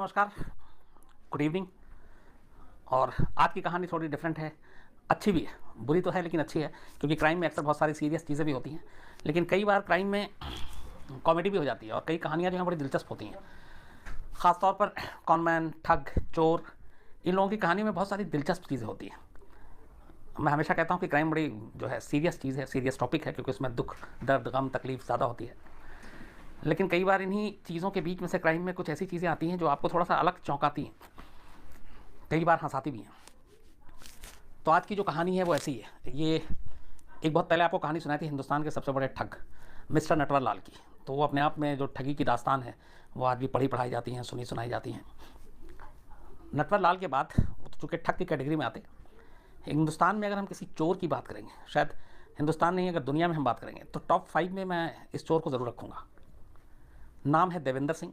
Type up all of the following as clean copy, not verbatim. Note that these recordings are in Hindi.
नमस्कार, गुड इवनिंग। और आज की कहानी थोड़ी डिफरेंट है, अच्छी भी है, बुरी तो है लेकिन अच्छी है, क्योंकि क्राइम में अक्सर बहुत सारी सीरियस चीज़ें भी होती हैं, लेकिन कई बार क्राइम में कॉमेडी भी हो जाती है और कई कहानियाँ जो हैं बड़ी दिलचस्प होती हैं। ख़ास तौर पर कॉनमैन, ठग, चोर, इन लोगों की कहानी में बहुत सारी दिलचस्प चीज़ें होती हैं। मैं हमेशा कहता हूँ कि क्राइम बड़ी जो है सीरियस चीज़ है, सीरियस टॉपिक है, क्योंकि उसमें दुख, दर्द, गम, तकलीफ़ ज़्यादा होती है। लेकिन कई बार इन्हीं चीज़ों के बीच में से क्राइम में कुछ ऐसी चीज़ें आती हैं जो आपको थोड़ा सा अलग चौंकाती हैं, कई बार हंसाती भी हैं। तो आज की जो कहानी है वो ऐसी है। ये एक बहुत पहले आपको कहानी सुनाई थी हिंदुस्तान के सबसे बड़े ठग मिस्टर नटवर लाल की। तो वो अपने आप में जो ठगी की दास्तान है वो आज भी पढ़ी पढ़ाई जाती हैं, सुनी सुनाई जाती हैं। नटवर लाल के बाद वो तो चूँकि ठग की कैटेगरी में आते, हिंदुस्तान में अगर हम किसी चोर की बात करेंगे, शायद हिंदुस्तान नहीं, अगर दुनिया में हम बात करेंगे, तो टॉप 5 में मैं इस चोर को ज़रूर रखूँगा। नाम है देवेंद्र सिंह,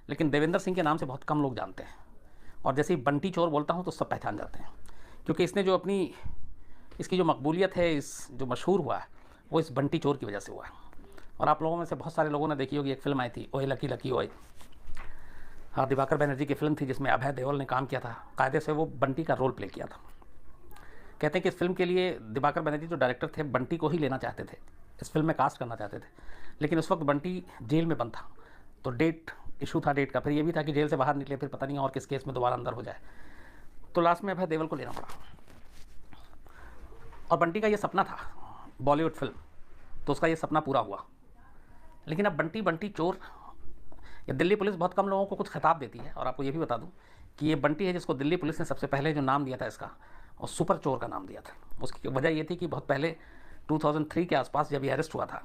लेकिन देवेंद्र सिंह के नाम से बहुत कम लोग जानते हैं। और जैसे ही बंटी चोर बोलता हूँ तो सब पहचान जाते हैं, क्योंकि इसने जो अपनी इसकी जो मकबूलियत है, इस जो मशहूर हुआ है, वो इस बंटी चोर की वजह से हुआ है। और आप लोगों में से बहुत सारे लोगों ने देखी होगी, एक फ़िल्म आई थी, ओए लकी लकी ओए। हाँ, दिवाकर बनर्जी की फ़िल्म थी जिसमें अभय देओल ने काम किया था। कायदे से वो बंटी का रोल प्ले किया था। कहते हैं कि इस फिल्म के लिए दिवाकर बनर्जी जो डायरेक्टर थे, बंटी को ही लेना चाहते थे, इस फिल्म में कास्ट करना चाहते थे। लेकिन उस वक्त बंटी जेल में बंद था, तो डेट इशू था डेट का, फिर ये भी था कि जेल से बाहर निकले फिर पता नहीं और किस केस में दोबारा अंदर हो जाए, तो लास्ट में अभय देओल को लेना पड़ा। और बंटी का ये सपना था बॉलीवुड फिल्म, तो उसका ये सपना पूरा हुआ। लेकिन अब बंटी बंटी चोर, ये दिल्ली पुलिस बहुत कम लोगों को कुछ खिताब देती है। और आपको ये भी बता दूं कि ये बंटी है जिसको दिल्ली पुलिस ने सबसे पहले जो नाम दिया था इसका, और सुपर चोर का नाम दिया था। उसकी वजह ये थी कि बहुत पहले 2003 के आसपास जब ये अरेस्ट हुआ था,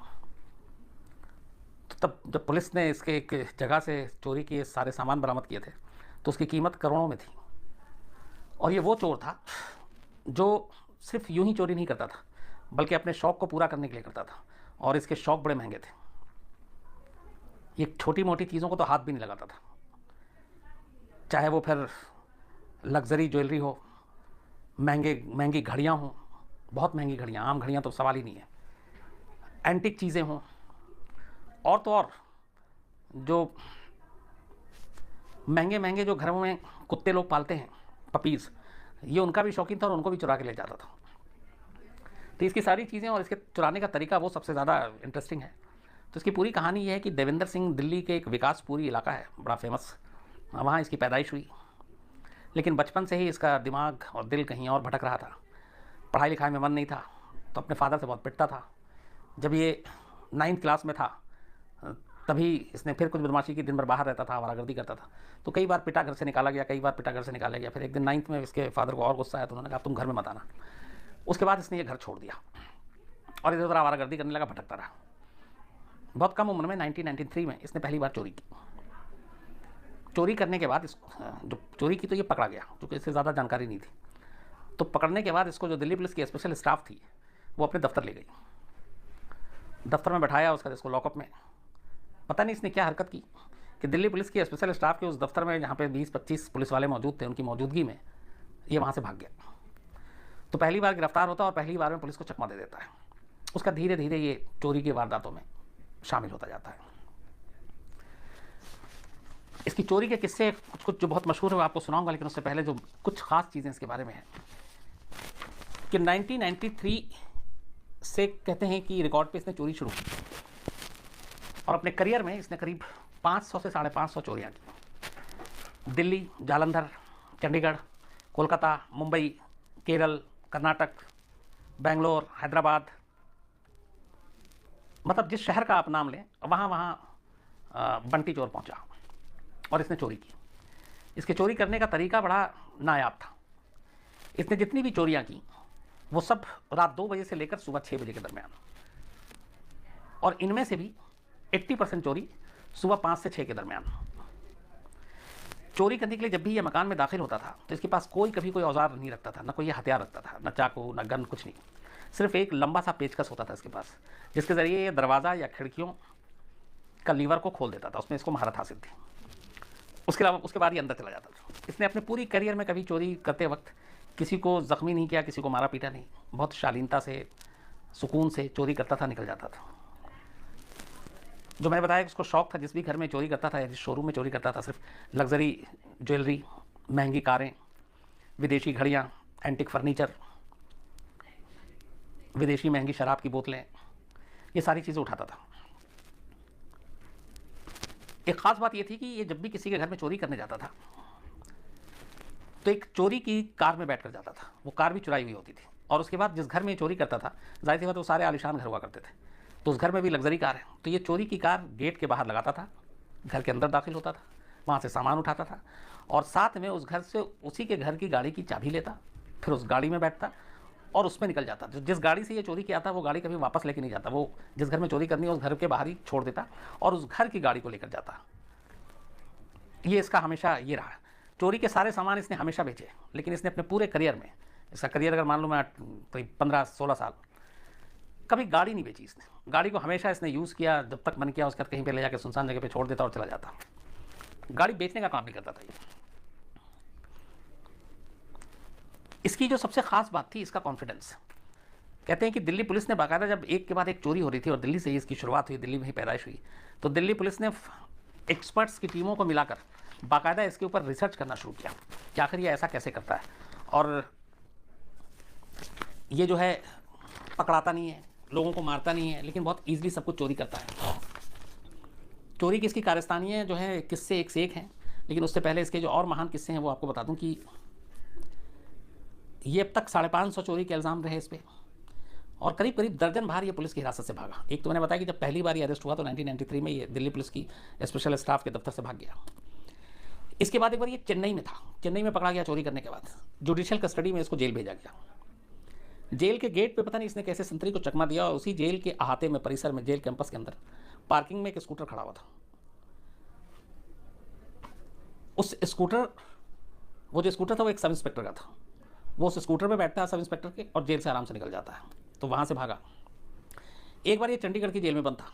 तो तब जब पुलिस ने इसके एक जगह से चोरी किए सारे सामान बरामद किए थे, तो उसकी कीमत करोड़ों में थी। और ये वो चोर था जो सिर्फ यूं ही चोरी नहीं करता था, बल्कि अपने शौक़ को पूरा करने के लिए करता था, और इसके शौक़ बड़े महंगे थे। ये छोटी मोटी चीज़ों को तो हाथ भी नहीं लगाता था, चाहे वो फिर लग्जरी ज्वेलरी हो, महंगी घड़ियाँ हों, बहुत महंगी घड़ियाँ, आम घड़ियाँ तो सवाल ही नहीं है, एंटिक चीज़ें हों, और तो और जो महंगे महंगे जो घरों में कुत्ते लोग पालते हैं, पपीज़, ये उनका भी शौकीन था और उनको भी चुरा के ले जाता था। तो इसकी सारी चीज़ें और इसके चुराने का तरीका वो सबसे ज़्यादा इंटरेस्टिंग है। तो इसकी पूरी कहानी ये है कि देवेंद्र सिंह दिल्ली के एक विकासपुरी इलाका है, बड़ा फेमस, वहाँ इसकी पैदाइश हुई। लेकिन बचपन से ही इसका दिमाग और दिल कहीं और भटक रहा था, पढ़ाई लिखाई में मन नहीं था, तो अपने फादर से बहुत पिटता था। जब ये 9th क्लास में था तभी इसने फिर कुछ बदमाशी की, दिन भर बाहर रहता था, आवारागर्दी करता था, तो कई बार पिता घर से निकाला गया, कई बार पिता घर से निकाला गया। फिर एक दिन 9th में इसके फादर को और गुस्सा आया, तो उन्होंने कहा तुम घर में मत आना। उसके बाद इसने ये घर छोड़ दिया और इधर उधर आवारागर्दी करने लगा, भटकता रहा। बहुत कम उम्र में 1993 में इसने पहली बार चोरी की। चोरी करने के बाद जो चोरी की तो ये पकड़ा गया, क्योंकि इससे ज़्यादा जानकारी नहीं थी। तो पकड़ने के बाद इसको जो दिल्ली पुलिस की स्पेशल स्टाफ थी वो अपने दफ्तर ले गई, दफ्तर में बैठाया उसका, इसको लॉकअप में। पता नहीं इसने क्या हरकत की कि दिल्ली पुलिस की स्पेशल स्टाफ के उस दफ्तर में जहाँ पे 20-25 पुलिस वाले मौजूद थे, उनकी मौजूदगी में ये वहाँ से भाग गया। तो पहली बार गिरफ्तार होता और पहली बार में पुलिस को चकमा दे देता है। उसका धीरे धीरे ये चोरी की वारदातों में शामिल होता जाता है। इसकी चोरी के किस्से कुछ कुछ जो बहुत मशहूर है वो आपको सुनाऊंगा, लेकिन उससे पहले जो कुछ खास चीज़ें इसके बारे में है कि 1993 से कहते हैं कि रिकॉर्ड पे इसने चोरी शुरू की, और अपने करियर में इसने करीब 500 से 550 चोरियाँ की। दिल्ली, जालंधर, चंडीगढ़, कोलकाता, मुंबई, केरल, कर्नाटक, बेंगलोर, हैदराबाद, मतलब जिस शहर का आप नाम लें वहाँ वहाँ बंटी चोर पहुँचा और इसने चोरी की। इसके चोरी करने का तरीका बड़ा नायाब था। इसने जितनी भी चोरियाँ की वो सब रात 2 बजे से लेकर सुबह 6 बजे के दरमियान, और इनमें से भी 80% चोरी सुबह 5 से 6 के दरमियान। चोरी करने के लिए जब भी ये मकान में दाखिल होता था तो इसके पास कभी कोई औजार नहीं रखता था, ना कोई हथियार रखता था, ना चाकू, ना गन, कुछ नहीं। सिर्फ एक लंबा सा पेचकस होता था इसके पास, जिसके ज़रिए ये दरवाज़ा या खिड़कियों का लीवर को खोल देता था। उसमें इसको महारत हासिल थी। उसके अलावा उसके बाद ये अंदर चला जाता था। इसने अपने पूरी करियर में कभी चोरी करते वक्त किसी को ज़ख्मी नहीं किया, किसी को मारा पीटा नहीं, बहुत शालीनता से, सुकून से चोरी करता था, निकल जाता था। जो मैंने बताया कि उसको शौक़ था, जिस भी घर में चोरी करता था या जिस शोरूम में चोरी करता था, सिर्फ लग्जरी ज्वेलरी, महंगी कारें, विदेशी घड़ियाँ, एंटिक फर्नीचर, विदेशी महंगी शराब की बोतलें, ये सारी चीज़ें उठाता था। एक ख़ास बात ये थी कि ये जब भी किसी के घर में चोरी करने जाता था तो एक चोरी की कार में बैठ कर जाता था। वो कार भी चुराई हुई होती थी, और उसके बाद जिस घर में ये चोरी करता था, ज़ाहिर सी बात वो सारे आलीशान घर हुआ करते थे, तो उस घर में भी लग्जरी कार है, तो ये चोरी की कार गेट के बाहर लगाता था, घर के अंदर दाखिल होता था, वहाँ से सामान उठाता था, और साथ में उस घर से उसी के घर की गाड़ी की चाबी लेता, फिर उस गाड़ी में बैठता और उसमें निकल जाता। जिस गाड़ी से ये चोरी किया था वो गाड़ी कभी वापस लेके नहीं जाता, वो जिस घर में चोरी करनी है उस घर के बाहर ही छोड़ देता और उस घर की गाड़ी को लेकर जाता। ये इसका हमेशा ये रहा। चोरी के सारे सामान इसने हमेशा बेचे, लेकिन इसने अपने पूरे करियर में, इसका करियर अगर मान लो मैं करीब 15-16 साल, कभी गाड़ी नहीं बेची इसने। गाड़ी को हमेशा इसने यूज़ किया, जब तक मन किया उसके बाद कहीं पे ले जाकर सुनसान जगह पे छोड़ देता और चला जाता। गाड़ी बेचने का काम नहीं करता था ये। इसकी जो सबसे ख़ास बात थी, इसका कॉन्फिडेंस। कहते हैं कि दिल्ली पुलिस ने बाकायदा, जब एक के बाद एक चोरी हो रही थी और दिल्ली से ही इसकी शुरुआत हुई, दिल्ली में ही पैदाइश हुई, तो दिल्ली पुलिस ने एक्सपर्ट्स की टीमों को मिलाकर बाकायदा इसके ऊपर रिसर्च करना शुरू किया कि आखिर ये ऐसा कैसे करता है, और ये जो है पकड़ाता नहीं है, लोगों को मारता नहीं है, लेकिन बहुत ईजिली सब कुछ चोरी करता है। चोरी की इसकी कारस्तानी है जो है किस्से एक से एक हैं, लेकिन उससे पहले इसके जो और महान किस्से हैं वो आपको बता दूं कि ये अब तक 550 चोरी के इल्ज़ाम रहे इस पर, और करीब करीब दर्जन बार ये पुलिस की हिरासत से भागा। एक तो मैंने बताया कि जब पहली बार ये अरेस्ट हुआ तो 1993 में ये दिल्ली पुलिस की स्पेशल स्टाफ के दफ्तर से भाग गया। इसके बाद एक बार ये चेन्नई में था, चेन्नई में पकड़ा गया चोरी करने के बाद, जुडिशियल कस्टडी में इसको जेल भेजा गया। जेल के गेट पे पता नहीं इसने कैसे संतरी को चकमा दिया, और उसी जेल के अहाते में, परिसर में, जेल कैंपस के अंदर पार्किंग में एक स्कूटर खड़ा हुआ था। उस स्कूटर, वो जो स्कूटर था वो एक सब इंस्पेक्टर का था, वो उस स्कूटर में बैठता है सब इंस्पेक्टर के और जेल से आराम से निकल जाता है। तो वहाँ से भागा। एक बार ये चंडीगढ़ की जेल में बंद था,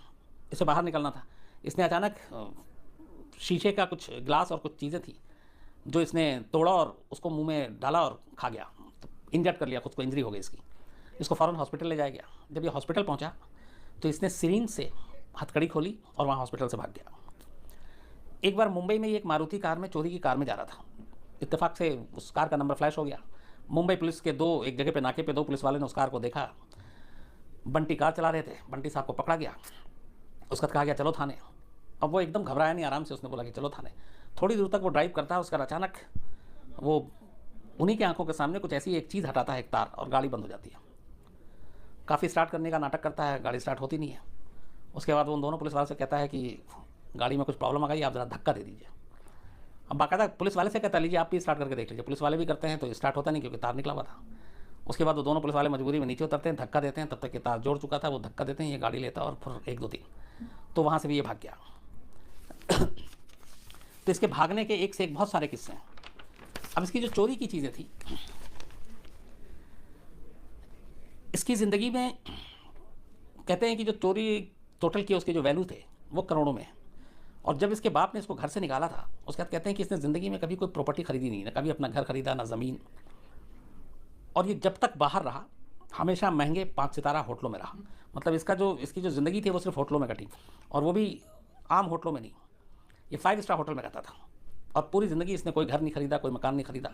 इसे बाहर निकलना था। इसने अचानक शीशे का कुछ ग्लास और कुछ चीज़ें थी जो इसने तोड़ा और उसको मुंह में डाला और खा गया, तो इंजर्ड कर लिया, खुद को इंजरी हो गई इसकी। इसको फ़ौरन हॉस्पिटल ले जाया गया। जब ये हॉस्पिटल पहुंचा तो इसने सिरिंज से हथकड़ी खोली और वहाँ हॉस्पिटल से भाग गया। एक बार मुंबई में एक मारुति कार में, चोरी की कार में जा रहा था, इत्तेफाक से उस कार का नंबर फ्लैश हो गया। मुंबई पुलिस के एक जगह पे नाके पे 2 पुलिस वाले ने उस कार को देखा। बंटी कार चला रहे थे, बंटी साहब को पकड़ा गया, उसका कहा गया चलो थाने। अब वो एकदम घबराया नहीं, आराम से उसने बोला कि चलो थाने। थोड़ी दूर तक वो ड्राइव करता है, उसका अचानक वो उन्हीं के आंखों के सामने कुछ ऐसी एक चीज़ हटाता है, एक तार, और गाड़ी बंद हो जाती है। काफ़ी स्टार्ट करने का नाटक करता है, गाड़ी स्टार्ट होती नहीं है। उसके बाद वो उन दोनों पुलिस वालों से कहता है कि गाड़ी में कुछ प्रॉब्लम आ गई, आप ज़रा धक्का दे दीजिए। अब बाकायदा पुलिस वाले से कहता लीजिए आप भी स्टार्ट करके देख लीजिए। पुलिस वाले भी करते हैं तो स्टार्ट होता नहीं, क्योंकि तार निकला हुआ था। उसके बाद वो दोनों पुलिस वाले मजबूरी में नीचे उतरते हैं, धक्का देते हैं, तब तक कि तार जोड़ चुका था, वो धक्का देते हैं, ये गाड़ी लेता और फिर 1 2 3, तो वहाँ से भी ये भाग गया। तो इसके भागने के एक से एक बहुत सारे किस्से हैं। अब इसकी जो चोरी की चीज़ें थी, इसकी ज़िंदगी में कहते हैं कि जो चोरी टोटल की उसके जो वैल्यू थे वो करोड़ों में है। और जब इसके बाप ने इसको घर से निकाला था, उसके बाद कहते हैं कि इसने ज़िंदगी में कभी कोई प्रॉपर्टी खरीदी नहीं, ना कभी अपना घर खरीदा, ना ज़मीन। और ये जब तक बाहर रहा हमेशा महंगे 5 सितारा होटलों में रहा। मतलब इसकी जो ज़िंदगी थी वो सिर्फ होटलों में कटी, और वो भी आम होटलों में नहीं, ये 5 स्टार होटल में रहता था। और पूरी ज़िंदगी इसने कोई घर नहीं खरीदा, कोई मकान नहीं खरीदा।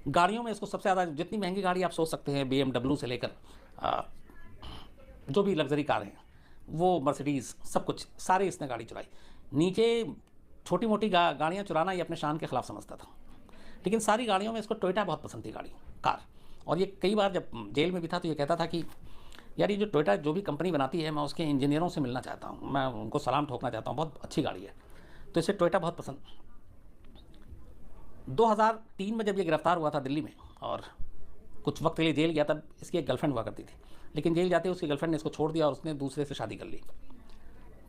गाड़ियों में इसको सबसे ज़्यादा, जितनी महंगी गाड़ी आप सोच सकते हैं, BMW से लेकर जो भी लग्जरी कार हैं, वो मर्सिडीज़, सब कुछ, सारे इसने गाड़ी चुराई। नीचे छोटी मोटी गाड़ियाँ चुराना ये अपने शान के ख़िलाफ़ समझता था, लेकिन सारी गाड़ियों में इसको टोयोटा बहुत पसंद थी, कार। और ये कई बार जब जेल में भी था तो ये कहता था कि यार ये जो टोयोटा जो भी कंपनी बनाती है, मैं उसके इंजीनियरों से मिलना चाहता हूँ, मैं उनको सलाम ठोकना चाहता हूँ, बहुत अच्छी गाड़ी है। तो इसे टोयोटा बहुत पसंद। 2003 में जब ये गिरफ्तार हुआ था दिल्ली में और कुछ वक्त के लिए जेल गया, तब इसकी एक गर्लफ्रेंड हुआ करती थी, लेकिन जेल जाते उसकी गर्लफ्रेंड ने इसको छोड़ दिया और उसने दूसरे से शादी कर ली।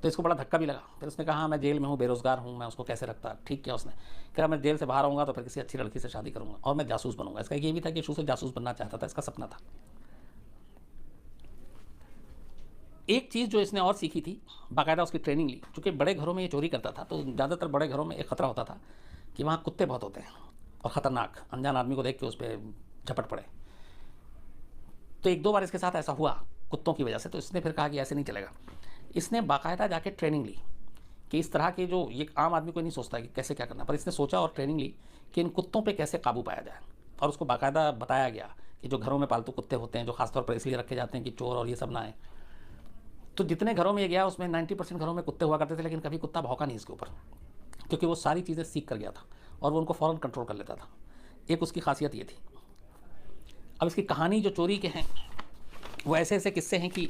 तो इसको बड़ा धक्का भी लगा। फिर उसने कहा मैं जेल में हूँ, बेरोज़गार हूँ, मैं उसको कैसे रखता। ठीक किया उसने, कहा मैं जेल से बाहर आऊँगा तो फिर किसी अच्छी लड़की से शादी करूँगा और मैं जासूस बनूंगा। इसका ये भी था कि शुरू से जासूस बनना चाहता था, इसका सपना था। एक चीज़ जो इसने और सीखी थी, बाकायदा उसकी ट्रेनिंग ली। चूँकि बड़े घरों में ये चोरी करता था, तो ज़्यादातर बड़े घरों में एक ख़तरा होता था कि वहाँ कुत्ते बहुत होते हैं और ख़तरनाक, अनजान आदमी को देख के उस पर झपट पड़े। तो 1 2 बार इसके साथ ऐसा हुआ कुत्तों की वजह से। तो इसने फिर कहा कि ऐसे नहीं चलेगा। इसने बाकायदा जाके ट्रेनिंग ली कि इस तरह के जो ये आम आदमी को नहीं सोचता कि कैसे क्या करना, पर इसने सोचा और ट्रेनिंग ली कि इन कुत्तों पे कैसे काबू पाया जाए। और उसको बाकायदा बताया गया कि जो घरों में पालतू कुत्ते होते हैं, जो खासतौर पर इसलिए रखे जाते हैं कि चोर और ये सब ना आए। तो जितने घरों में ये गया उसमें 90% घरों में कुत्ते हुआ करते थे, लेकिन कभी कुत्ता भौंका नहीं इसके ऊपर, क्योंकि वो सारी चीज़ें सीख कर गया था और वो उनको फ़ौरन कंट्रोल कर लेता था। एक उसकी खासियत ये थी। अब इसकी कहानी जो चोरी के हैं वो ऐसे ऐसे किस्से हैं कि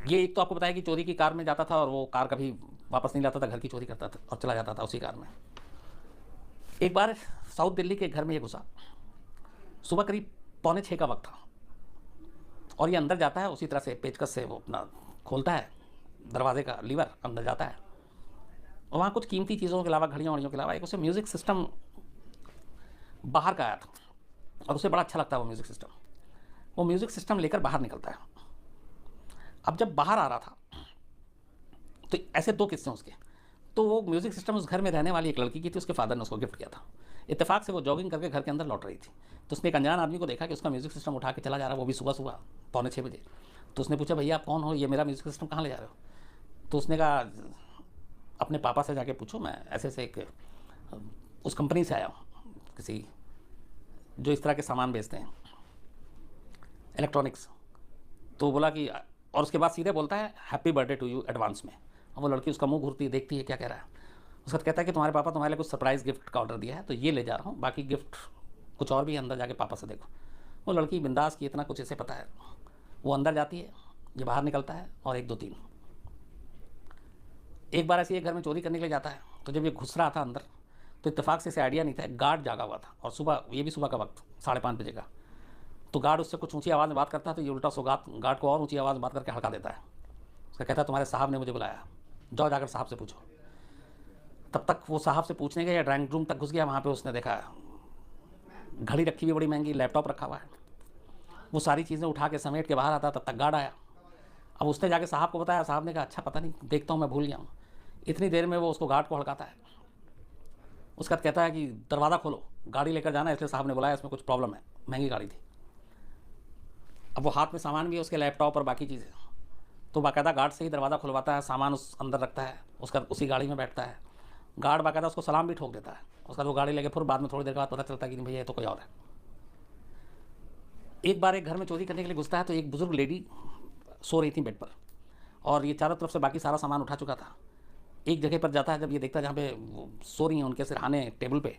ये एक तो आपको बताया कि चोरी की कार में जाता था और वो कार कभी वापस नहीं लाता था, घर की चोरी करता था और चला जाता था उसी कार में। एक बार साउथ दिल्ली के घर में ये घुसा, सुबह करीब 5:45 का वक्त था, और ये अंदर जाता है उसी तरह से पेचकस से वो अपना खोलता है दरवाजे का लीवर, अंदर जाता है और वहाँ कुछ कीमती चीज़ों के अलावा, घड़ियों वड़ियों के अलावा, एक उसे म्यूज़िक सिस्टम बाहर का आया था और उसे बड़ा अच्छा लगता है वो म्यूज़िक सिस्टम। वो म्यूज़िक सिस्टम लेकर बाहर निकलता है। अब जब बाहर आ रहा था तो ऐसे दो किस्से उसके। तो वो म्यूज़िक सिस्टम उस घर में रहने वाली एक लड़की की थी, उसके फादर ने उसको गिफ्ट किया था। इत्तेफाक से वो जॉगिंग करके घर के अंदर लौट रही थी, तो उसने एक अनजान आदमी को देखा कि उसका म्यूज़िक सिस्टम उठा के चला जा रहा है, वो भी सुबह सुबह 5:45 बजे। तो उसने पूछा, भैया आप कौन हो, ये मेरा म्यूज़िक सिस्टम कहाँ ले जा रहे हो? तो उसने कहा, अपने पापा से जाके पूछो, मैं ऐसे ऐसे एक उस कंपनी से आया हूँ, किसी जो इस तरह के सामान बेचते हैं, इलेक्ट्रॉनिक्स। तो बोला कि, और उसके बाद सीधे बोलता है happy birthday to you advance में। और वो लड़की उसका मुंह घूरती है, देखती है क्या कह रहा है। उसका कहता है कि तुम्हारे पापा तुम्हारे लिए कुछ सरप्राइज़ गिफ्ट का ऑर्डर दिया है, तो ये ले जा रहा हूँ, बाकी गिफ्ट कुछ और भी है, अंदर जाके पापा से देखो। वो लड़की बिंदास की, इतना कुछ इसे पता है। वो अंदर जाती है, ये बाहर निकलता है, और 1 2 3 एक बार ऐसे एक घर में चोरी करने के लिए जाता है। तो जब ये घुस रहा था अंदर तो इत्तेफाक से इसे आइडिया नहीं था, गार्ड जागा हुआ था और सुबह, ये भी सुबह का वक्त 5:30 बजे का। तो गार्ड उससे कुछ ऊंची आवाज़ में बात करता है, तो ये उल्टा सो गार्ड को और ऊंची आवाज़ में बात करके हड़का देता है। उसका कहता है तुम्हारे साहब ने मुझे बुलाया, जाओ जाकर साहब से पूछो। तब तक वो साहब से पूछने गया, ड्राइंग रूम तक घुस गया। वहाँ पे उसने देखा घड़ी रखी हुई बड़ी महंगी, लैपटॉप रखा हुआ है। वो सारी चीज़ें उठा के समेट के बाहर आता, तब तक गार्ड आया। अब उसने जाके साहब को बताया, साहब ने कहा अच्छा पता नहीं, देखता हूँ, मैं भूल गया हूँ। इतनी देर में वो उसको गार्ड को हड़काता है। उसका कहता है कि दरवाज़ा खोलो, गाड़ी लेकर जाना है, इसलिए साहब ने बुलाया, इसमें कुछ प्रॉब्लम है। महंगी गाड़ी थी। अब वो हाथ में सामान भी है उसके, लैपटॉप और बाकी चीज़ें। तो बाकायदा गार्ड से ही दरवाज़ा खुलवाता है, सामान उस अंदर रखता है, उसका उसी गाड़ी में बैठता है। गार्ड बाकायदा उसको सलाम भी ठोक देता है। उसका वो गाड़ी लेके फिर बाद में थोड़ी देर बाद पता चलता है कि नहीं भैया ये तो कोई और है। एक बार एक घर में चोरी करने के लिए घुसता है, तो एक बुज़ुर्ग लेडी सो रही थी बेड पर, और ये चारों तरफ से बाकी सारा सामान उठा चुका था। एक जगह पर जाता है, जब ये देखता है जहाँ पे वो सो रही हैं, उनके सिरहाने टेबल पे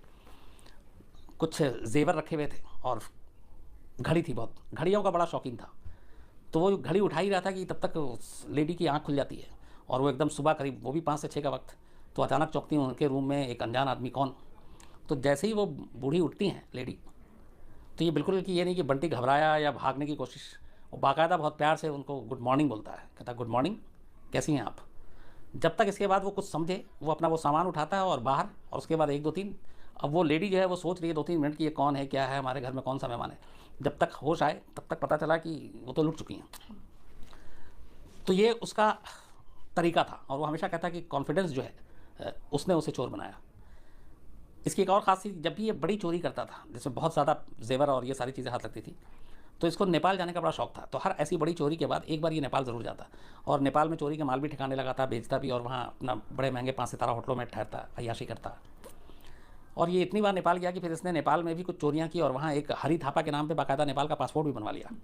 कुछ जेवर रखे हुए थे और घड़ी थी, बहुत घड़ियों का बड़ा शौकीन था। तो वो घड़ी उठा ही रहा था कि तब तक लेडी की आंख खुल जाती है, और वो एकदम सुबह करीब, वो भी 5 से 6 का वक्त। तो अचानक चौंकती हैं, उनके रूम में एक अनजान आदमी, कौन। तो जैसे ही वो बूढ़ी उठती हैं लेडी, तो ये बिल्कुल कि ये नहीं कि बंटी घबराया या भागने की कोशिश, वो बाकायदा बहुत प्यार से उनको गुड मॉर्निंग बोलता है। कहता है गुड मॉर्निंग, कैसी हैं आप। जब तक इसके बाद वो कुछ समझे, वो अपना वो सामान उठाता है और बाहर, और उसके बाद 1 2 3, अब वो लेडी जो है वो सोच रही है 2 3 मिनट कि ये कौन है, क्या है, हमारे घर में कौन सा मेहमान है। जब तक होश आए तब तक पता चला कि वो तो लुट चुकी हैं। तो ये उसका तरीका था, और वो हमेशा कहता कि कॉन्फिडेंस जो है उसने उसे चोर बनाया। इसकी एक और खासियत, जब भी ये बड़ी चोरी करता था, जिसमें बहुत ज़्यादा जेवर और ये सारी चीज़ें हाथ लगती थी, तो इसको नेपाल जाने का बड़ा शौक था। तो हर ऐसी बड़ी चोरी के बाद एक बार ये नेपाल ज़रूर जाता, और नेपाल में चोरी के माल भी ठिकाने लगा था, बेचता भी, और वहाँ अपना बड़े महंगे 5 सितारा होटलों में ठहरता, अय्याशी करता। और ये इतनी बार नेपाल गया कि फिर इसने नेपाल में भी कुछ चोरियाँ की, और वहाँ एक हरी थापा के नाम पर बाकायदा नेपाल का पासपोर्ट भी बनवा लिया।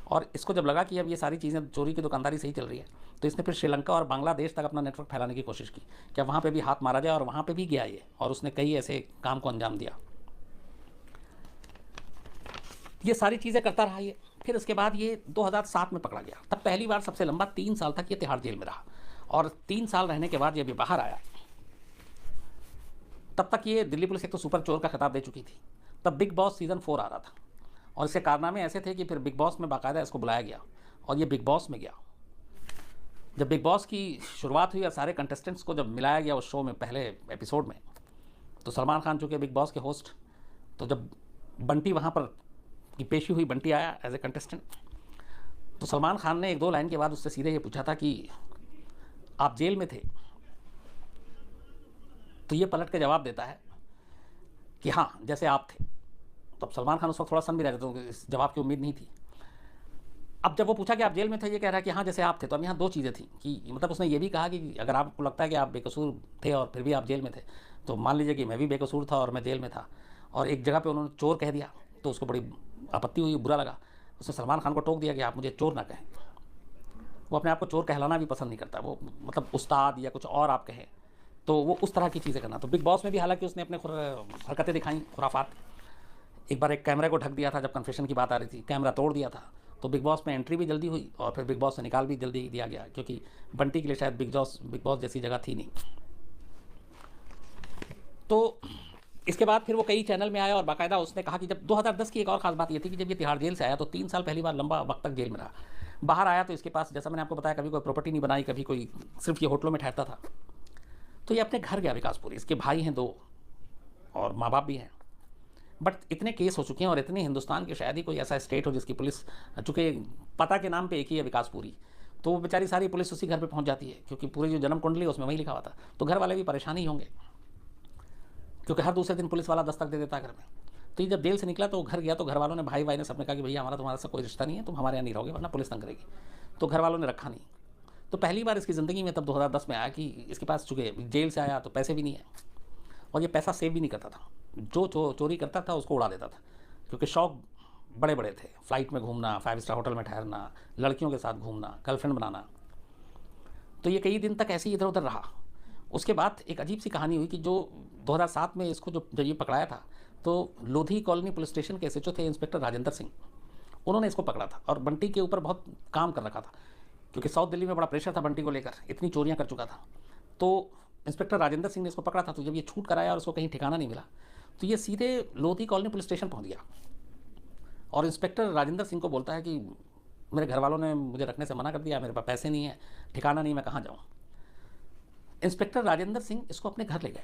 और इसको जब लगा कि अब ये सारी चीज़ें चोरी की दुकानदारी सही चल रही है, तो इसने फिर श्रीलंका और बांग्लादेश तक अपना नेटवर्क फैलाने की कोशिश की, क्या वहाँ पे भी हाथ मारा जाए, और वहाँ पे भी गया ये, और उसने कई ऐसे काम को अंजाम दिया। ये सारी चीज़ें करता रहा ये। फिर उसके बाद ये 2007 में पकड़ा गया। तब पहली बार सबसे लंबा 3 साल तक ये तिहाड़ जेल में रहा, और 3 साल रहने के बाद जब ये बाहर आया, तब तक ये दिल्ली पुलिस एक तो सुपर चोर का खिताब दे चुकी थी। तब बिग बॉस सीज़न 4 आ रहा था, और इसके कारनामे ऐसे थे कि फिर बिग बॉस में बाकायदा इसको बुलाया गया, और ये बिग बॉस में गया। जब बिग बॉस की शुरुआत हुई और सारे कंटेस्टेंट्स को जब मिलाया गया उस शो में पहले एपिसोड में, तो सलमान खान चूँकि बिग बॉस के होस्ट, तो जब बंटी वहाँ पर की पेशी हुई, बंटी आया एज ए कंटेस्टेंट, तो सलमान खान ने 1 2 लाइन के बाद उससे सीधे ये पूछा था कि आप जेल में थे। तो ये पलट के जवाब देता है कि हाँ, जैसे आप थे। तो अब सलमान खान उस वक्त थोड़ा सन भी रहे थे, तो इस जवाब की उम्मीद नहीं थी। अब जब वो पूछा कि आप जेल में थे, ये कह रहा है कि हाँ जैसे आप थे। तो अब यहाँ दो चीज़ें थी कि मतलब उसने ये भी कहा कि अगर आपको लगता है कि आप बेकसूर थे और फिर भी आप जेल में थे, तो मान लीजिए कि मैं भी बेकसूर था और मैं जेल में था, और एक जगह पे उन्होंने चोर कह दिया, तो उसको बड़ी आपत्ति हुई, बुरा लगा। उसने सलमान खान को टोक दिया कि आप मुझे चोर ना कहें। वो अपने आप को चोर कहलाना भी पसंद नहीं करता, वो मतलब उस्ताद या कुछ और आप कहें, तो वो उस तरह की चीज़ें करना। तो बिग बॉस में भी हालांकि उसने अपने हरकतें दिखाई, खुराफात। एक बार एक कैमरे को ढक दिया था, जब कन्फेशन की बात आ रही थी, कैमरा तोड़ दिया था, तो बिग बॉस में एंट्री भी जल्दी हुई और फिर बिग बॉस से निकाल भी जल्दी दिया गया, क्योंकि बंटी के लिए शायद बिग बॉस जैसी जगह थी नहीं। तो इसके बाद फिर वो कई चैनल में आया और बाकायदा उसने कहा कि जब 2010 की एक और ख़ास बात ये थी कि जब ये तिहाड़ जेल से आया तो 3 साल पहली बार लंबा वक्त तक जेल में रहा। बाहर आया तो इसके पास, जैसा मैंने आपको बताया, कभी कोई प्रॉपर्टी नहीं बनाई, कभी कोई, सिर्फ ये होटलों में ठहरता था। तो ये अपने घर गया विकासपुरी, इसके भाई हैं 2 और माँ बाप भी हैं। बट इतने केस हो चुके हैं और इतने हिंदुस्तान के शायद ही कोई ऐसा स्टेट हो जिसकी पुलिस, चूँकि पता के नाम पे एक ही है विकासपुरी, तो वो बेचारी सारी पुलिस उसी घर पे पहुंच जाती है, क्योंकि पूरी जो जन्म कुंडली है उसमें वही लिखा हुआ था। तो घर वाले भी परेशान ही होंगे, क्योंकि हर दूसरे दिन पुलिस वाला दस्तक दे देता है घर में। तो ये जब जेल से निकला तो वो घर गया, तो घर वालों ने, भाई ने सबने कहा कि भैया हमारा तुम्हारे साथ कोई रिश्ता नहीं है, तुम हमारे यहाँ नहीं रहोगे वरना पुलिस तंग करेगी। तो घर वालों ने रखा नहीं। तो पहली बार इसकी ज़िंदगी में तब 2010 में आया कि इसके पास, चूँकि जेल से आया तो पैसे भी नहीं है, और ये पैसा सेव भी नहीं करता था। जो चोरी करता था उसको उड़ा देता था, क्योंकि शौक बड़े बड़े थे, फ्लाइट में घूमना, 5 स्टार होटल में ठहरना, लड़कियों के साथ घूमना, गर्लफ्रेंड बनाना। तो ये कई दिन तक ऐसे ही इधर उधर रहा। उसके बाद एक अजीब सी कहानी हुई कि जो 2007 में इसको जब ये पकड़ाया था, तो लोधी कॉलोनी पुलिस स्टेशन के एसएचओ थे इंस्पेक्टर राजेंद्र सिंह, उन्होंने इसको पकड़ा था और बंटी के ऊपर बहुत काम कर रखा था, क्योंकि साउथ दिल्ली में बड़ा प्रेशर था बंटी को लेकर, इतनी चोरियां कर चुका था। तो इंस्पेक्टर राजेंद्र सिंह ने इसको पकड़ा था। तो जब ये छूट कर आया और उसको कहीं ठिकाना नहीं मिला, तो ये सीधे लोधी कॉलोनी पुलिस स्टेशन पहुंच गया और इंस्पेक्टर राजेंद्र सिंह को बोलता है कि मेरे घर वालों ने मुझे रखने से मना कर दिया, मेरे पास पैसे नहीं है, ठिकाना नहीं, मैं कहाँ जाऊँ। इंस्पेक्टर राजेंद्र सिंह इसको अपने घर ले गए,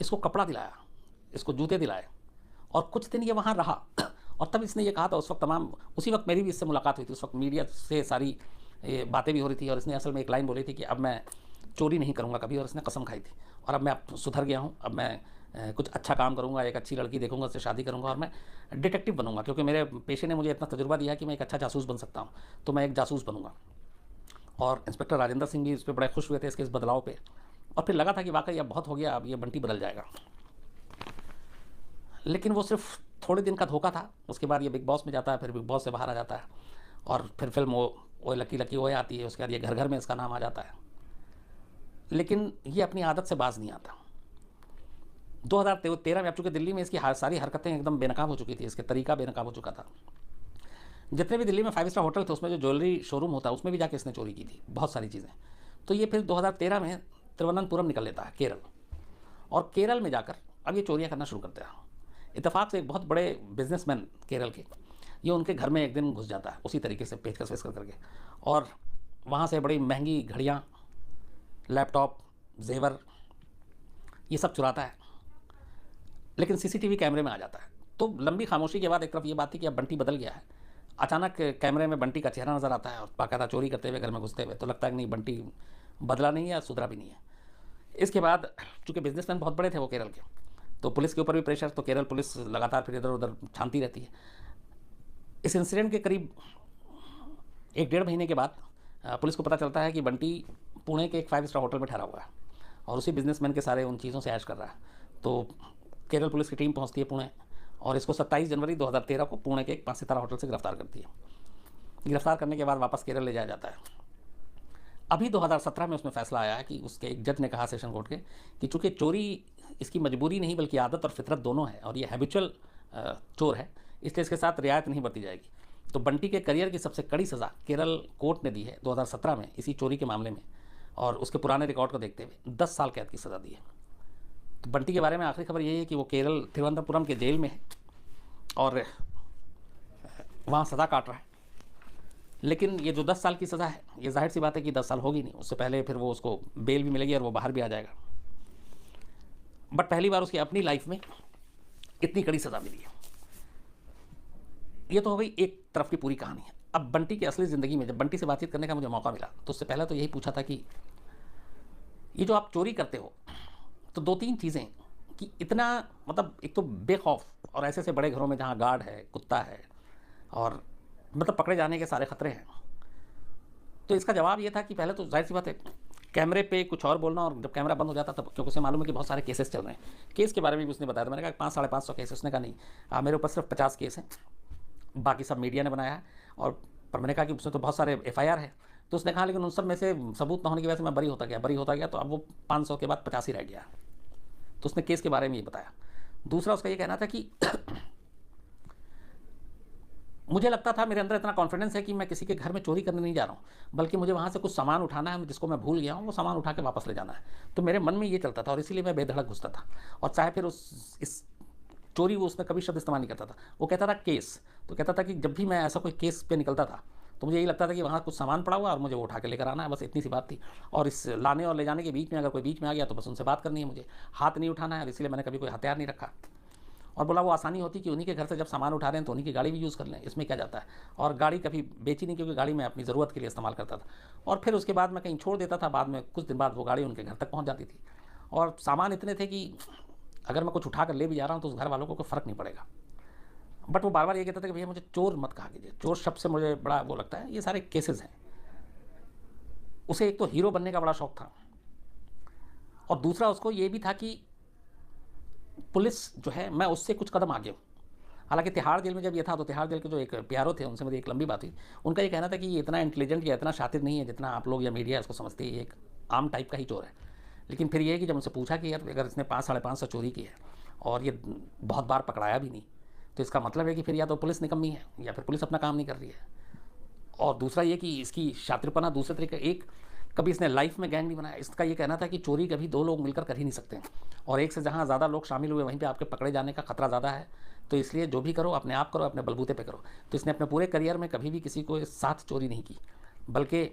इसको कपड़ा दिलाया, इसको जूते दिलाए, और कुछ दिन ये वहाँ रहा। और तब इसने ये कहा था, उस वक्त उसी वक्त मेरी भी इससे मुलाकात हुई थी, उस वक्त मीडिया से सारी बातें भी हो रही थी, और इसने असल में एक लाइन बोली थी कि अब मैं चोरी नहीं करूँगा कभी, और इसने कसम खाई थी। और अब मैं सुधर गया हूँ, अब मैं कुछ अच्छा काम करूँगा, एक अच्छी लड़की देखूँगा, उससे शादी करूँगा, और मैं डिटेक्टिव बनूँगा, क्योंकि मेरे पेशे ने मुझे इतना तजुर्बा दिया कि मैं एक अच्छा जासूस बन सकता हूँ, तो मैं एक जासूस बनूँगा। और इंस्पेक्टर राजेंद्र सिंह भी इस पर बड़े खुश हुए थे, इसके इस बदलाव पे, और फिर लगा था कि वाकई अब बहुत हो गया, अब ये बंटी बदल जाएगा। लेकिन वो सिर्फ थोड़े दिन का धोखा था। उसके बाद ये बिग बॉस में जाता है, फिर बिग बॉस से बाहर आ जाता है, और फिर फिल्म वो लकी लकी ओए आती है, उसके बाद ये घर घर में इसका नाम आ जाता है। लेकिन ये अपनी आदत से बाज नहीं आता। 2013 में, अब चूँकि दिल्ली में इसकी सारी हरकतें एकदम बेनकाब हो चुकी थी, इसके तरीका बेनकाब हो चुका था। जितने भी दिल्ली में 5 स्टार होटल थे उसमें जो ज्वेलरी शोरूम होता है उसमें भी जाके इसने चोरी की थी, बहुत सारी चीज़ें। तो ये फिर 2013 में तिरुवनंतपुरम निकल लेता है, केरल, और केरल में जाकर अब ये चोरियाँ करना शुरू करते हैं। इत्तेफाक से एक बहुत बड़े बिजनेसमैन केरल के, ये उनके घर में एक दिन घुस जाता है उसी तरीके से पेचकस वेस करके, और वहाँ से बड़ी महंगी घड़ियाँ, लैपटॉप, जेवर, ये सब चुराता है, लेकिन सीसीटीवी कैमरे में आ जाता है। तो लंबी खामोशी के बाद एक तरफ ये बात थी कि अब बंटी बदल गया है, अचानक कैमरे में बंटी का चेहरा नज़र आता है और बाकायदा चोरी करते हुए घर में घुसते हुए, तो लगता है कि नहीं, बंटी बदला नहीं है, सुधरा भी नहीं है। इसके बाद चूँकि बिजनेसमैन बहुत बड़े थे वो केरल के, तो पुलिस के ऊपर भी प्रेशर, तो केरल पुलिस लगातार फिर इधर उधर छानती रहती है। इस इंसिडेंट के करीब 1-1.5 महीने के बाद पुलिस को पता चलता है कि बंटी पुणे के एक 5 स्टार होटल में ठहरा हुआ है और उसी बिजनेसमैन के सारे उन चीज़ों से ऐश कर रहा है। तो केरल पुलिस की टीम पहुंचती है पुणे, और इसको 27 जनवरी 2013 को पुणे के एक 5 सितारा होटल से गिरफ्तार करती है। गिरफ्तार करने के बाद वापस केरल ले जाया जाता है। अभी 2017 में उसमें फैसला आया है कि उसके एक जज ने कहा सेशन कोर्ट के कि चूँकि चोरी इसकी मजबूरी नहीं बल्कि आदत और फितरत दोनों है, और ये हैबिचुअल चोर है, इसलिए इसके साथ रियायत नहीं बरती जाएगी। तो बंटी के करियर की सबसे कड़ी सज़ा केरल कोर्ट ने दी है 2017 में इसी चोरी के मामले में, और उसके पुराने रिकॉर्ड को देखते हुए 10 साल कैद की सज़ा दी है। तो बंटी के बारे में आखिरी खबर यही है कि वो केरल तिरुवनंतपुरम के जेल में है और वहाँ सज़ा काट रहा है। लेकिन ये जो 10 साल की सज़ा है, ये जाहिर सी बात है कि 10 साल होगी नहीं, उससे पहले फिर वो उसको बेल भी मिलेगी और वो बाहर भी आ जाएगा। बट पहली बार उसकी अपनी लाइफ में इतनी कड़ी सज़ा मिली है। ये तो हो गई एक तरफ की पूरी कहानी है। अब बंटी की असली ज़िंदगी में जब बंटी से बातचीत करने का मुझे मौका मिला तो उससे पहले तो यही पूछा था कि ये जो आप चोरी करते हो, तो 2-3 चीज़ें कि इतना, मतलब एक तो बेखौफ, और ऐसे बड़े घरों में जहाँ गार्ड है, कुत्ता है, और मतलब पकड़े जाने के सारे खतरे हैं। तो इसका जवाब ये था कि पहले तो जाहिर सी बात है कैमरे पे कुछ और बोलना, और जब कैमरा बंद हो जाता तब क्योंकि उसे मालूम है कि बहुत सारे केसेस चल रहे हैं। केस के बारे में भी उसने बताया था। मैंने कहा 500-550 केस। उसने कहा नहीं, मेरे ऊपर सिर्फ 50 केस हैं, बाकी सब मीडिया ने बनाया है। और पर मैंने कहा कि उसमें तो बहुत सारे FIR है। तो उसने कहा लेकिन उन सब में से सबूत ना होने की वजह से मैं बरी होता गया, तो अब वो 500 के बाद 50 ही रह गया। तो उसने केस के बारे में ये बताया। दूसरा उसका ये कहना था कि मुझे लगता था, मेरे अंदर इतना कॉन्फिडेंस है कि मैं किसी के घर में चोरी करने नहीं जा रहा हूँ, बल्कि मुझे वहाँ से कुछ सामान उठाना है जिसको मैं भूल गया हूँ, वो सामान उठा के वापस ले जाना है। तो मेरे मन में ये चलता था और इसीलिए मैं बेधड़क घुसता था। और चाहे फिर इस चोरी, वो उसने कभी शब्द इस्तेमाल नहीं करता था। वो कहता था केस, तो कहता था कि जब भी मैं ऐसा कोई केस पे निकलता था तो मुझे यही लगता था कि वहाँ कुछ सामान पड़ा हुआ और मुझे वो उठा के लेकर आना है, बस इतनी सी बात थी। और इस लाने और ले जाने के बीच में अगर कोई बीच में आ गया तो बस उनसे बात करनी है, मुझे हाथ नहीं उठाना है। और इसलिए मैंने कभी कोई हथियार नहीं रखा। और बोला वो आसानी होती कि उन्हीं के घर से जब सामान उठा रहे हैं तो उन्हीं की गाड़ी भी यूज़ कर लें, इसमें क्या जाता है। और गाड़ी कभी बेची नहीं, क्योंकि गाड़ी मैं अपनी ज़रूरत के लिए इस्तेमाल करता था। और फिर उसके बाद मैं कहीं छोड़ देता था, बाद में कुछ दिन बाद वो गाड़ी उनके घर तक पहुँच जाती थी। और सामान इतने थे कि अगर मैं कुछ उठा कर ले भी जा रहा हूँ तो उस घर वालों को कोई फ़र्क नहीं पड़ेगा। बट वो बार बार ये कहता था कि भैया मुझे चोर मत कहा कीजिए, चोर शब्द से मुझे बड़ा वो लगता है। ये सारे केसेस हैं। उसे एक तो हीरो बनने का बड़ा शौक था, और दूसरा उसको ये भी था कि पुलिस जो है, मैं उससे कुछ कदम आगे हूँ। हालांकि तिहाड़ जेल में जब ये था तो तिहाड़ जेल के जो एक PRO थे, उनसे मेरी एक लंबी बात हुई। उनका ये कहना था कि ये इतना इंटेलिजेंट या इतना शातिर नहीं है जितना आप लोग या मीडिया इसको समझती है। ये एक आम टाइप का ही चोर है। लेकिन फिर ये है कि जब उनसे पूछा कि यार अगर इसने 500-550 चोरी की है और ये बहुत बार पकड़ाया भी नहीं, तो इसका मतलब है कि फिर या तो पुलिस निकम्मी है या फिर पुलिस अपना काम नहीं कर रही है। और दूसरा ये कि इसकी शातिरपना दूसरे तरीके, एक कभी इसने लाइफ में गैंग नहीं बनाया। इसका ये कहना था कि चोरी कभी 2 लोग मिलकर कर ही नहीं सकते, और एक से जहाँ ज़्यादा लोग शामिल हुए वहीं पे आपके पकड़े जाने का खतरा ज़्यादा है। तो इसलिए जो भी करो अपने आप करो, अपने बलबूते पे करो। तो इसने अपने पूरे करियर में कभी भी किसी को साथ चोरी नहीं की, बल्कि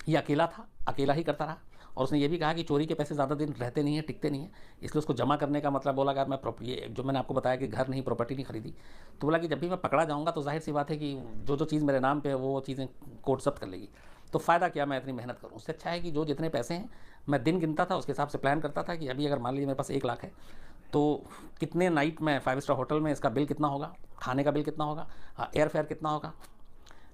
ये अकेला था, अकेला ही करता रहा। और उसने ये भी कहा कि चोरी के पैसे ज़्यादा दिन रहते नहीं हैं, टिकते नहीं हैं, इसलिए उसको जमा करने का मतलब बोला, अगर मैं ये जो मैंने आपको बताया कि घर नहीं, प्रॉपर्टी नहीं खरीदी, तो बोला कि जब भी मैं पकड़ा जाऊँगा तो जाहिर सी बात है कि जो चीज़ मेरे नाम पे है वो चीज़ें कोर्ट जब्त कर लेगी। तो फ़ायदा क्या मैं इतनी मेहनत करूँ, उससे अच्छा है कि जो जितने पैसे हैं मैं दिन गिनता था, उसके हिसाब से प्लान करता था कि अभी अगर मान लीजिए मेरे पास 1 लाख है तो कितने नाइट में 5 स्टार होटल में इसका बिल कितना होगा, खाने का बिल कितना होगा, एयर फेयर कितना होगा।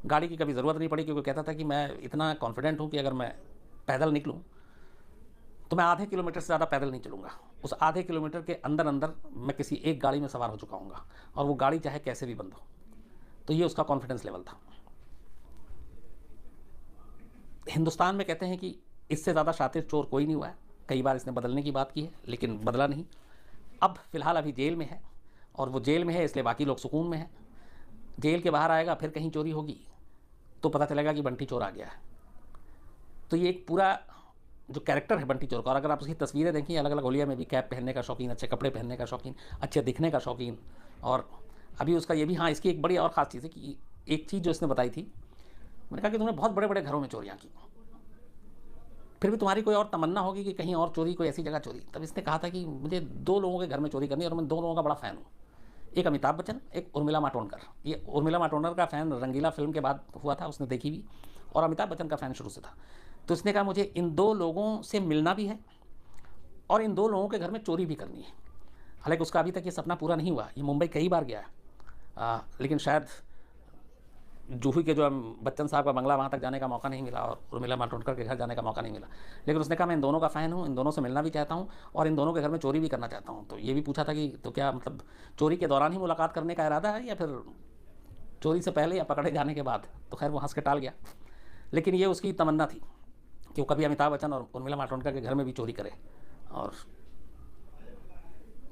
गाड़ी की कभी ज़रूरत नहीं पड़ी, क्योंकि कहता था कि मैं इतना कॉन्फिडेंट हूँ कि अगर मैं पैदल निकलूँ तो मैं आधे किलोमीटर से ज़्यादा पैदल नहीं चलूँगा। उस आधे किलोमीटर के अंदर अंदर मैं किसी एक गाड़ी में सवार हो चुका हूँगा, और वो गाड़ी चाहे कैसे भी बंद हो। तो ये उसका कॉन्फिडेंस लेवल था। हिंदुस्तान में कहते हैं कि इससे ज़्यादा शातिर चोर कोई नहीं हुआ है। कई बार इसने बदलने की बात की है लेकिन बदला नहीं। अब फ़िलहाल अभी जेल में है, और वो जेल में है इसलिए बाकी लोग सुकून में हैं। जेल के बाहर आएगा, फिर कहीं चोरी होगी तो पता चलेगा कि बंटी चोर आ गया है। तो ये एक पूरा जो कैरेक्टर है बंटी चोर का, और अगर आप उसकी तस्वीरें देखें, अलग अलग होलिया में भी कैप पहनने का शौकीन, अच्छे कपड़े पहनने का शौकीन, अच्छे दिखने का शौकीन। और अभी उसका ये भी, हाँ, इसकी एक बड़ी और ख़ास चीज़ है कि एक चीज़ जो इसने बताई थी, मैंने कहा कि तुमने बहुत बड़े बड़े घरों में चोरियाँ की, फिर भी तुम्हारी कोई और तमन्ना होगी कि कहीं और चोरी, कोई ऐसी जगह चोरी। तब इसने कहा था कि मुझे 2 लोगों के घर में चोरी करनी है, और मैं 2 लोगों का बड़ा फ़ैन हूँ, एक अमिताभ बच्चन, एक उर्मिला मातोंडकर। ये उर्मिला मातोंडकर का फ़ैन रंगीला फिल्म के बाद हुआ था, उसने देखी भी, और अमिताभ बच्चन का फ़ैन शुरू से था। तो उसने कहा मुझे इन 2 लोगों से मिलना भी है और इन 2 लोगों के घर में चोरी भी करनी है। हालांकि उसका अभी तक ये सपना पूरा नहीं हुआ। ये मुंबई कई बार गया है, लेकिन शायद जूही के जो बच्चन साहब का बंगला, वहाँ तक जाने का मौका नहीं मिला, और उर्मिला मातोंडकर के घर जाने का मौका नहीं मिला। लेकिन उसने कहा मैं इन दोनों का फ़ैन हूँ, इन दोनों से मिलना भी चाहता हूँ, और इन दोनों के घर में चोरी भी करना चाहता हूँ। तो ये भी पूछा था कि तो क्या मतलब चोरी के दौरान ही मुलाकात करने का इरादा है, या फिर चोरी से पहले या पकड़े जाने के बाद। तो खैर वो हंस के टाल गया, लेकिन ये उसकी तमन्ना थी कि वो कभी अमिताभ बच्चन और उर्मिला मातोंडकर के घर में भी चोरी करे। और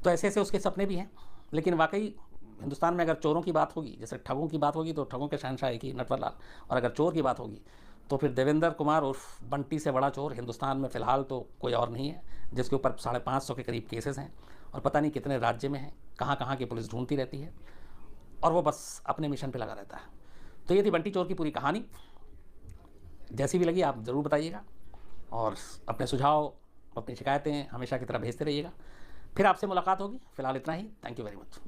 तो ऐसे ऐसे उसके सपने भी हैं। लेकिन वाकई हिंदुस्तान में अगर चोरों की बात होगी, जैसे ठगों की बात होगी, तो ठगों के शहंशाह एक ही नटवर लाल, और अगर चोर की बात होगी तो फिर देवेंद्र कुमार उर्फ बंटी से बड़ा चोर हिंदुस्तान में फ़िलहाल तो कोई और नहीं है, जिसके ऊपर 550 के करीब केसेस हैं, और पता नहीं कितने राज्य में हैं, कहाँ कहाँ की पुलिस ढूंढती रहती है, और वो बस अपने मिशन पर लगा रहता है। तो ये थी बंटी चोर की पूरी कहानी। जैसी भी लगी आप ज़रूर बताइएगा, और अपने सुझाव, अपनी शिकायतें हमेशा की तरह भेजते रहिएगा। फिर आपसे मुलाकात होगी। फ़िलहाल इतना ही। Thank you very much.